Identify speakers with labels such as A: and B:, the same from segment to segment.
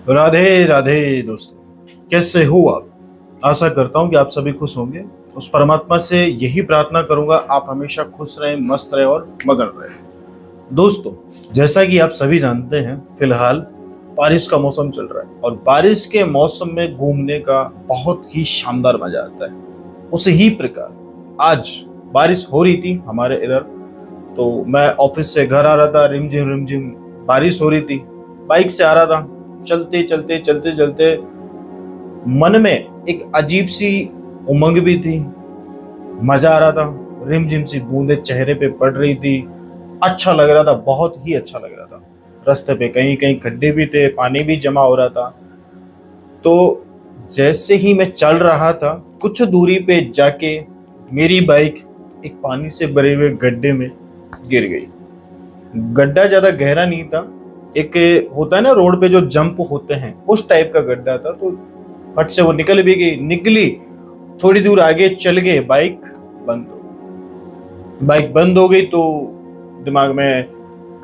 A: राधे राधे दोस्तों, कैसे हो आप। आशा करता हूं कि आप सभी खुश होंगे। उस परमात्मा से यही प्रार्थना करूंगा आप हमेशा खुश रहें, मस्त रहें और मगन रहें। दोस्तों, जैसा कि आप सभी जानते हैं, फिलहाल बारिश का मौसम चल रहा है और बारिश के मौसम में घूमने का बहुत ही शानदार मजा आता है। उसी ही प्रकार आज बारिश हो रही थी हमारे इधर, तो मैं ऑफिस से घर आ रहा था, रिमझिम बारिश हो रही थी। बाइक से आ रहा था, चलते चलते चलते चलते मन में एक अजीब सी उमंग भी थी। मजा आ रहा था, रिमझिम सी बूंदें चेहरे पे पड़ रही थी। अच्छा लग रहा था, बहुत ही अच्छा लग रहा था। रास्ते पे कहीं कहीं खड्डे भी थे, पानी भी जमा हो रहा था। तो जैसे ही मैं चल रहा था, कुछ दूरी पे जाके मेरी बाइक एक पानी से भरे हुए गड्ढे में गिर गई। गड्ढा ज्यादा गहरा नहीं था, एक होता है ना रोड पे जो जंप होते हैं, उस टाइप का गड्ढा था। तो फट से वो निकल भी गई। निकली, थोड़ी दूर आगे चल गए, बंद हो बाइक बंद हो गई। तो दिमाग में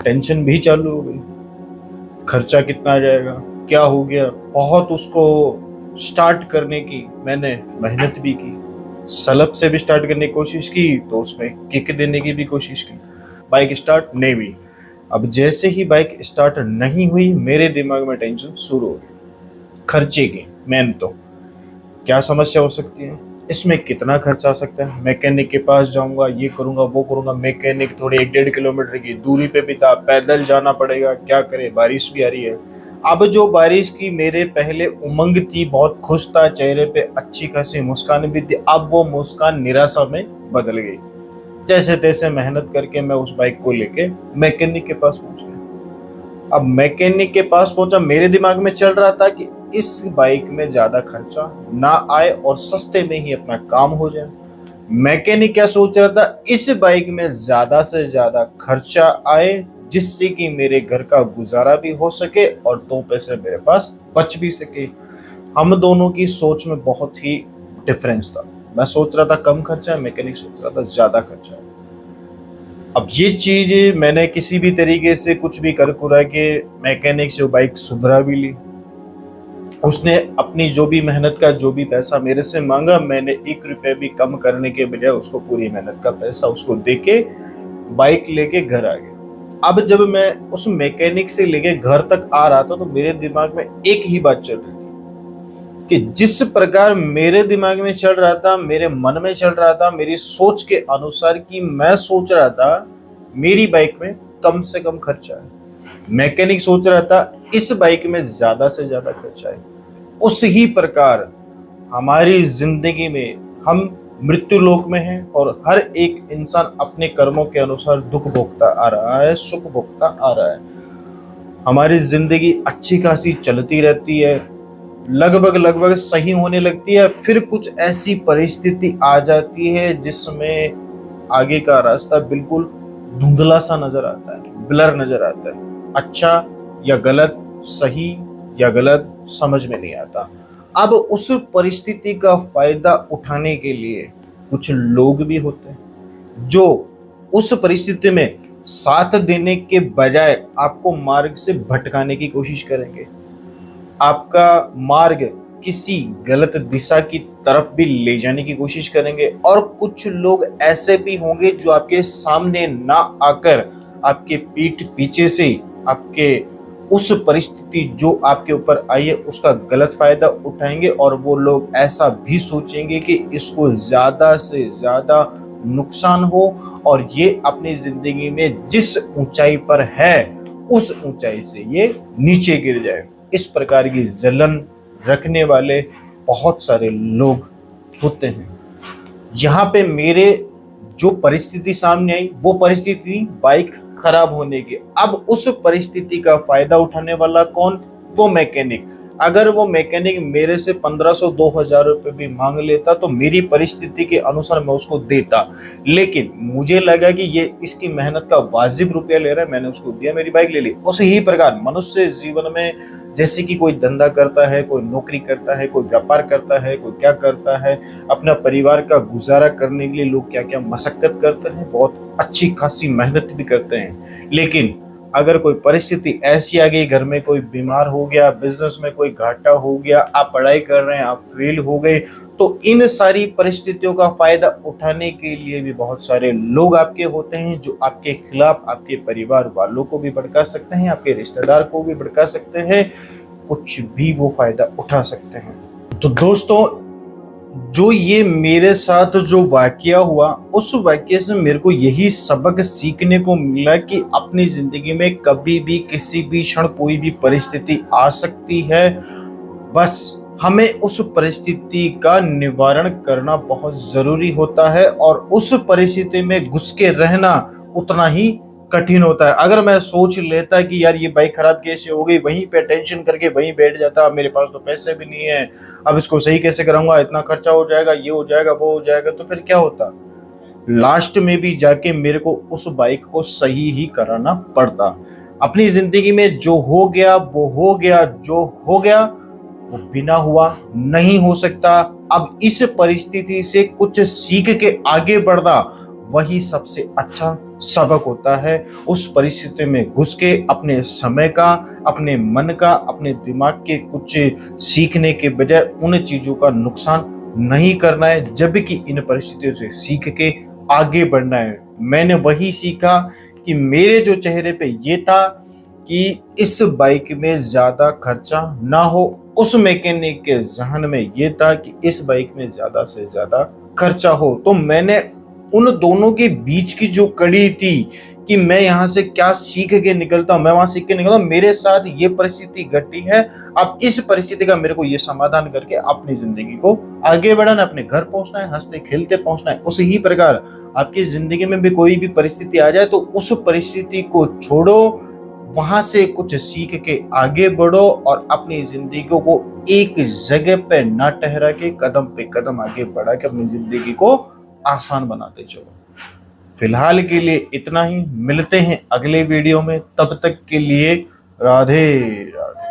A: टेंशन भी चालू हो गई। खर्चा कितना आ जाएगा, क्या हो गया। बहुत उसको स्टार्ट करने की मैंने मेहनत भी की, सलब से भी स्टार्ट करने की कोशिश की, तो उसमें किक देने की भी कोशिश की। बाइक स्टार्ट नहीं हुई। अब जैसे ही बाइक स्टार्ट नहीं हुई, मेरे दिमाग में टेंशन शुरू हो गई खर्चे की। मेन तो क्या समस्या हो सकती है, इसमें कितना खर्चा आ सकता है। मैकेनिक के पास जाऊंगा, ये करूंगा वो करूंगा। मैकेनिक थोड़ी 1-1.5 किलोमीटर की दूरी पे भी था, पैदल जाना पड़ेगा, क्या करे, बारिश भी आ रही है। अब जो बारिश की मेरे पहले उमंग थी, बहुत खुश था, चेहरे पे अच्छी खासी मुस्कान भी थी, अब वो मुस्कान निराशा में बदल गई। जैसे तैसे मेहनत करके मैं उस बाइक को लेके मैकेनिक के पास पहुंच गया। अब मैकेनिक के पास पहुंचा, मेरे दिमाग में चल रहा था कि इस बाइक में ज्यादा खर्चा ना आए और सस्ते में ही अपना काम हो जाए। मैकेनिक क्या सोच रहा था, इस बाइक में ज्यादा से ज्यादा खर्चा आए, जिससे कि मेरे घर का गुजारा भी हो सके और 2 पैसे मेरे पास बच भी सके। हम दोनों की सोच में बहुत ही डिफरेंस था। मैं सोच रहा था कम खर्चा है, मैकेनिक सोच रहा था ज्यादा खर्चा है। अब ये चीज मैंने किसी भी तरीके से कुछ भी कर कुरा के मैकेनिक से वो बाइक सुधरा भी ली। उसने अपनी जो भी मेहनत का जो भी पैसा मेरे से मांगा, मैंने 1 रुपए भी कम करने के बजाय उसको पूरी मेहनत का पैसा उसको देके बाइक लेके घर आ गया। अब जब मैं उस मैकेनिक से लेके घर तक आ रहा था, तो मेरे दिमाग में एक ही बात चल रही थी कि जिस प्रकार मेरे दिमाग में चल रहा था, मेरे मन में चल रहा था, मेरी सोच के अनुसार कि मैं सोच रहा था मेरी बाइक में कम से कम खर्चा है, मैकेनिक सोच रहा था इस बाइक में ज्यादा से ज्यादा खर्चा है। उस ही प्रकार हमारी जिंदगी में हम मृत्यु लोक में हैं और हर एक इंसान अपने कर्मों के अनुसार दुख भोगता आ रहा है, सुख भोगता आ रहा है। हमारी जिंदगी अच्छी खासी चलती रहती है, लगभग सही होने लगती है, फिर कुछ ऐसी परिस्थिति आ जाती है जिसमें आगे का रास्ता बिल्कुल धुंधला सा नजर आता है, ब्लर नजर आता है। अच्छा या गलत, सही या गलत, समझ में नहीं आता। अब उस परिस्थिति का फायदा उठाने के लिए कुछ लोग भी होते हैं जो उस परिस्थिति में साथ देने के बजाय आपको मार्ग से भटकाने की कोशिश करेंगे, आपका मार्ग किसी गलत दिशा की तरफ भी ले जाने की कोशिश करेंगे। और कुछ लोग ऐसे भी होंगे जो आपके सामने ना आकर आपके पीठ पीछे से आपके उस परिस्थिति जो आपके ऊपर आई है उसका गलत फायदा उठाएंगे, और वो लोग ऐसा भी सोचेंगे कि इसको ज्यादा से ज्यादा नुकसान हो और ये अपनी जिंदगी में जिस ऊंचाई पर है उस ऊंचाई से ये नीचे गिर जाए। इस प्रकार की जलन रखने वाले बहुत सारे लोग होते हैं। यहाँ पे मेरे जो परिस्थिति सामने आई, वो परिस्थिति बाइक खराब होने की। अब उस परिस्थिति का फायदा उठाने वाला कौन? वो मैकेनिक। अगर वो मैकेनिक मेरे से 1500-2000 रुपए भी मांग लेता तो मेरी परिस्थिति के अनुसार मैं उसको देता, लेकिन मुझे लगा कि ये इसकी मेहनत का वाजिब रुपया ले रहा है, मैंने उसको दिया, मेरी बाइक ले ली। उसी ही प्रकार मनुष्य जीवन में जैसे कि कोई धंधा करता है, कोई नौकरी करता है, कोई व्यापार करता है, कोई क्या करता है, अपना परिवार का गुजारा करने के लिए लोग क्या क्या मशक्कत करते हैं, बहुत अच्छी खासी मेहनत भी करते हैं, लेकिन अगर कोई परिस्थिति ऐसी आ गई, घर में कोई बीमार हो गया, बिजनेस में कोई घाटा हो गया, आप पढ़ाई कर रहे हैं, आप फेल हो गए, तो इन सारी परिस्थितियों का फायदा उठाने के लिए भी बहुत सारे लोग आपके होते हैं जो आपके खिलाफ आपके परिवार वालों को भी भड़का सकते हैं, आपके रिश्तेदार को भी भड़का सकते हैं, कुछ भी वो फायदा उठा सकते हैं। तो दोस्तों, जो ये मेरे साथ जो वाकया हुआ, उस वाकये से मेरे को यही सबक सीखने को मिला कि अपनी जिंदगी में कभी भी किसी भी क्षण कोई भी परिस्थिति आ सकती है, बस हमें उस परिस्थिति का निवारण करना बहुत जरूरी होता है और उस परिस्थिति में घुस के रहना उतना ही कठिन होता है। अगर मैं सोच लेता कि यार ये बाइक खराब कैसे हो गई, वहीं पे टेंशन करके वहीं बैठ जाता, मेरे पास तो पैसे भी नहीं है, अब इसको सही कैसे कराऊंगा, इतना खर्चा हो जाएगा, ये हो जाएगा, वो हो जाएगा, तो फिर क्या होता, लास्ट में भी जाके मेरे को उस बाइक को सही ही कराना पड़ता। अपनी जिंदगी में जो हो गया वो हो गया, जो हो गया वो बिना हुआ नहीं हो सकता। अब इस परिस्थिति से कुछ सीख के आगे बढ़ना वही सबसे अच्छा सबक होता है। उस परिस्थिति में घुस के अपने समय का, अपने मन का, अपने दिमाग के कुछ सीखने के बजाय उन चीजों का नुकसान नहीं करना है, जबकि इन परिस्थितियों से सीख के आगे बढ़ना है। मैंने वही सीखा कि मेरे जो चेहरे पे ये था कि इस बाइक में ज्यादा खर्चा ना हो, उस मैकेनिक के जहन में ये था कि इस बाइक में ज्यादा से ज्यादा खर्चा हो। तो मैंने उन दोनों के बीच की जो कड़ी थी कि मैं यहाँ से क्या सीख के निकलता हूँ, मैं वहां सीख के निकलता हूँ, मेरे साथ ये परिस्थिति घटी है, अब इस परिस्थिति का मेरे को ये समाधान करके अपनी जिंदगी को आगे बढ़ाना, अपने घर पहुंचना है, हंसते खेलते पहुंचना है। उसी ही प्रकार आपकी जिंदगी में भी कोई भी परिस्थिति आ जाए तो उस परिस्थिति को छोड़ो, वहां से कुछ सीख के आगे बढ़ो और अपनी जिंदगी को एक जगह पे ना ठहरा के कदम पे कदम आगे बढ़ा के अपनी जिंदगी को आसान बनाते चलो। फिलहाल के लिए इतना ही, मिलते हैं अगले वीडियो में, तब तक के लिए राधे राधे।